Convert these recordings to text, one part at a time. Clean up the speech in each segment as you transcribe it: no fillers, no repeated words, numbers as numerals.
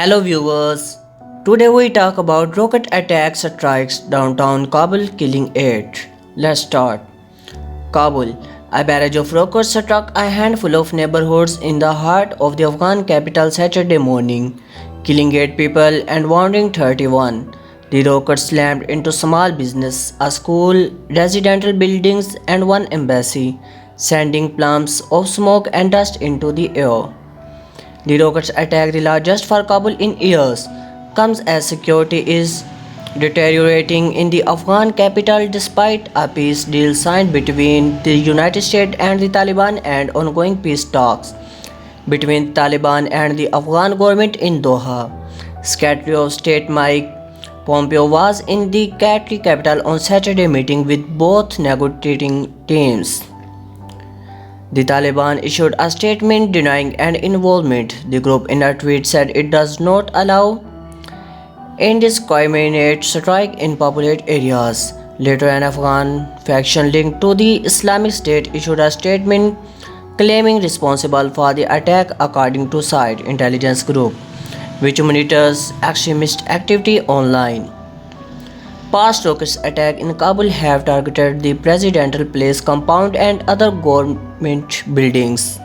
Hello viewers, today we talk about rocket attack strikes downtown Kabul killing 8. Let's start. Kabul. A barrage of rockets struck a handful of neighborhoods in the heart of the Afghan capital Saturday morning, killing 8 people and wounding 31. The rockets slammed into small business, a school, residential buildings and one embassy, sending plumes of smoke and dust into the air. The rockets attack, the largest for Kabul in years, comes as security is deteriorating in the Afghan capital despite a peace deal signed between the United States and the Taliban and ongoing peace talks between Taliban and the Afghan government in Doha. Secretary of State Mike Pompeo was in the Qatari capital on Saturday meeting with both negotiating teams. The Taliban issued a statement denying any involvement. The group in a tweet said it does not allow indiscriminate strike in populated areas. Later, an Afghan faction linked to the Islamic State issued a statement claiming responsible for the attack according to site intelligence group, which monitors extremist activity online. Past rocket attacks in Kabul have targeted the presidential palace compound and other government buildings.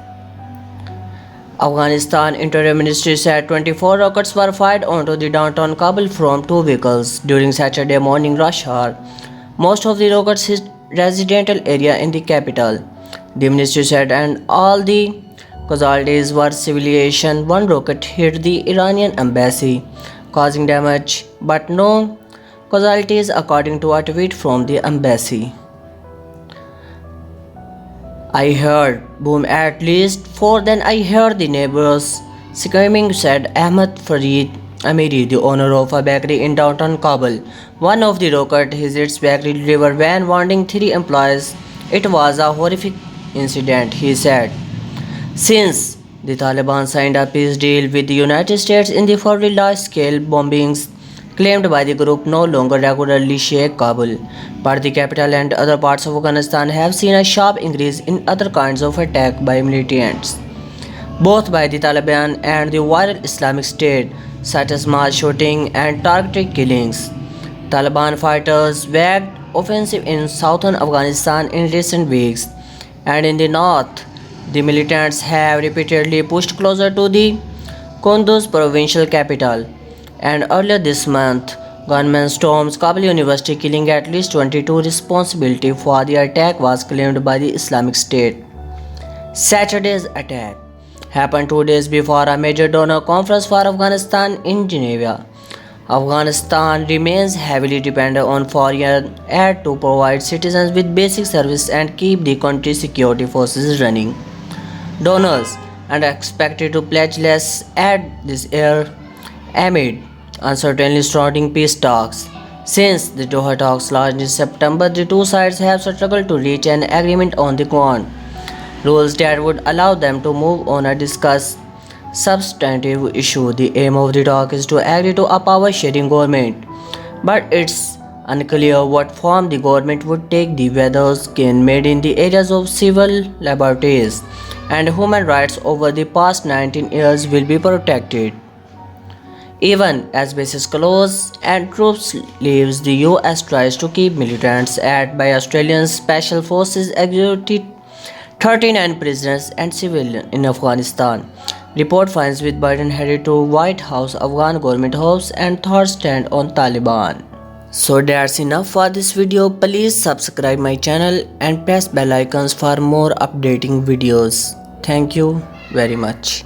Afghanistan Interior Ministry said 24 rockets were fired onto the downtown Kabul from 2 vehicles during Saturday morning rush hour. Most of the rockets hit residential area in the capital, the ministry said, and all the casualties were civilian. One rocket hit the Iranian embassy, causing damage, but no casualties according to a tweet from the embassy. I heard boom at least 4, then I heard the neighbors screaming, said Ahmed Farid Amiri, the owner of a bakery in downtown Kabul. One of the rocket hit its bakery delivery van, wounding 3 employees. It was a horrific incident, he said. Since the Taliban signed a peace deal with the United States in the February, large-scale bombings claimed by the group no longer regularly shake Kabul, but the capital and other parts of Afghanistan have seen a sharp increase in other kinds of attack by militants, both by the Taliban and the viral Islamic State, such as mass shooting and targeted killings. Taliban fighters waged offensive in southern Afghanistan in recent weeks, and in the north, the militants have repeatedly pushed closer to the Kunduz provincial capital. And earlier this month, gunmen stormed Kabul University, killing at least 22. Responsibility for the attack was claimed by the Islamic State. Saturday's attack happened 2 days before a major donor conference for Afghanistan in Geneva. Afghanistan remains heavily dependent on foreign aid to provide citizens with basic services and keep the country's security forces running. Donors are expected to pledge less aid this year amid uncertainly surrounding peace talks. Since the Doha talks launched in September, the two sides have struggled to reach an agreement on the ground rules that would allow them to move on and discuss substantive issue. The aim of the talk is to agree to a power-sharing government, but it's unclear what form the government would take. The weathers gain made in the areas of civil liberties and human rights over the past 19 years will be protected. Even as bases close and troops leave, the US tries to keep militants at by Australian Special Forces executed 39 prisoners and civilians in Afghanistan. Report finds with Biden headed to White House, Afghan government hopes and thoughts stand on Taliban. So that's enough for this video. Please subscribe my channel and press bell icons for more updating videos. Thank you very much.